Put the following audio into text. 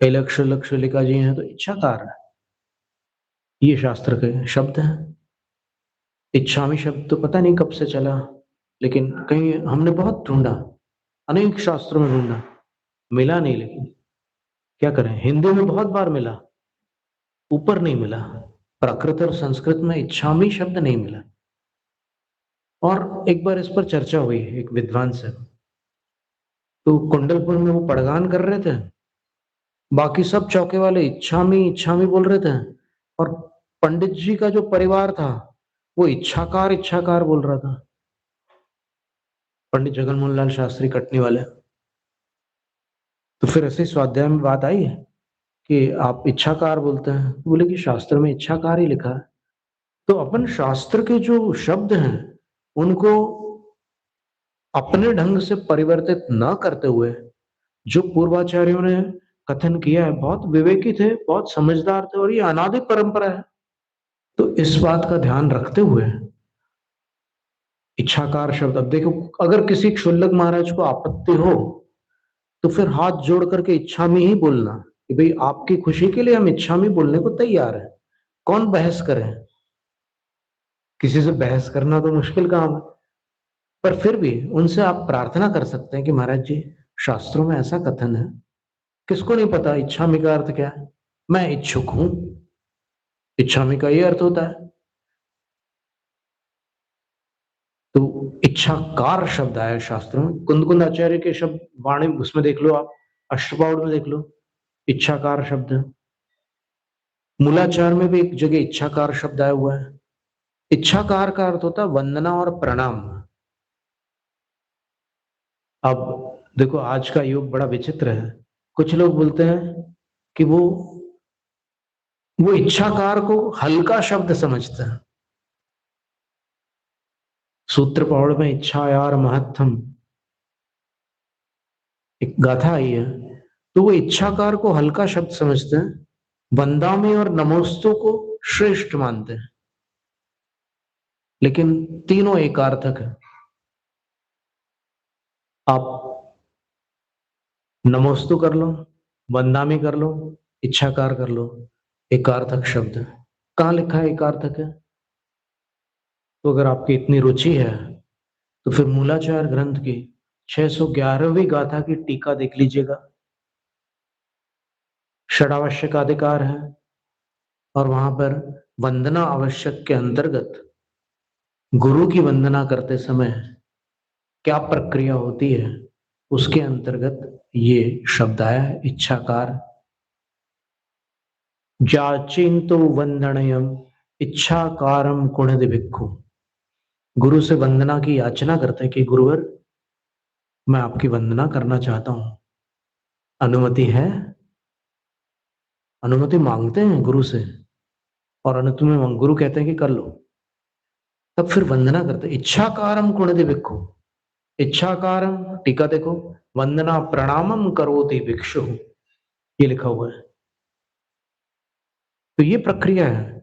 इलक्ष लक्ष लिखा जी है तो इच्छाकार है। ये शास्त्र के शब्द हैं। इच्छामी शब्द तो पता नहीं कब से चला, लेकिन कहीं हमने बहुत ढूंढा, अनेक शास्त्रों में ढूंढा, मिला नहीं। लेकिन क्या करें, हिंदी में बहुत बार मिला, ऊपर नहीं मिला। प्राकृत और संस्कृत में इच्छामी शब्द नहीं मिला। और एक बार इस पर चर्चा हुई एक विद्वान से, तो कुंडलपुर में वो पड़गान कर रहे थे, बाकी सब चौके वाले इच्छामी इच्छामी बोल रहे थे, और पंडित जी का जो परिवार था वो इच्छाकार इच्छाकार बोल रहा था। पंडित जगन मोहन लाल शास्त्री कटनी वाले। तो फिर ऐसे स्वाध्याय में बात आई कि आप इच्छाकार बोलते हैं, तो बोले कि शास्त्र में इच्छाकार ही लिखा है। तो अपन शास्त्र के जो शब्द हैं उनको अपने ढंग से परिवर्तित न करते हुए, जो पूर्वाचार्यों ने कथन किया है, बहुत विवेकी थे, बहुत समझदार थे, और ये अनादि परंपरा है। तो इस बात का ध्यान रखते हुए इच्छाकार शब्द, अब देखो, अगर किसी क्षुल्लक महाराज को आपत्ति हो तो फिर हाथ जोड़ करके इच्छा में ही बोलना कि भाई आपकी खुशी के लिए हम इच्छा में बोलने को तैयार है। कौन बहस करे, किसी से बहस करना तो मुश्किल काम है। पर फिर भी उनसे आप प्रार्थना कर सकते हैं कि महाराज जी, शास्त्रों में ऐसा कथन है, किसको नहीं पता इच्छा में का अर्थ क्या है, मैं इच्छुक हूं। इच्छा में का ये अर्थ होता है। तो इच्छाकार शब्द आया शास्त्रों में, कुंद कुंद आचार्य के शब्द वाणी उसमें देख लो आप, अष्टपाउड में देख लो, इच्छाकार शब्द है। मूलाचार में भी एक जगह इच्छाकार शब्द आया हुआ है। इच्छाकार का अर्थ होता है वंदना और प्रणाम। अब देखो, आज का युग बड़ा विचित्र है। कुछ लोग बोलते हैं कि वो इच्छाकार को हल्का शब्द समझते हैं। सूत्र पौड़ में इच्छायार महत्तम एक गाथा आई है, तो वो इच्छाकार को हल्का शब्द समझते हैं, वंदामी और नमोस्तु को श्रेष्ठ मानते हैं। लेकिन तीनों एकार्थक है। आप नमोस्तु कर लो, वंदामी कर लो, इच्छाकार कर लो, एकार्थक शब्द है। कहाँ लिखा है एकार्थक है? तो अगर आपकी इतनी रुचि है तो फिर मूलाचार ग्रंथ की 611वीं गाथा की टीका देख लीजिएगा। षडावश्यक अधिकार है, और वहां पर वंदना आवश्यक के अंतर्गत गुरु की वंदना करते समय क्या प्रक्रिया होती है, उसके अंतर्गत ये शब्द आया है इच्छाकार। जाचिंतो वंदनयम इच्छाकारम कुणद भिक्खु। गुरु से वंदना की याचना करते हैं कि गुरुवर, मैं आपकी वंदना करना चाहता हूं, अनुमति है? अनुमति मांगते हैं गुरु से, और अनुमति में गुरु कहते हैं कि कर लो, तब फिर वंदना करते। इच्छाकारम कुणद भिक्खु, इच्छाकारम, टीका देखो, वंदना प्रणामम करोति भिक्षु, ये लिखा हुआ है। तो ये प्रक्रिया है।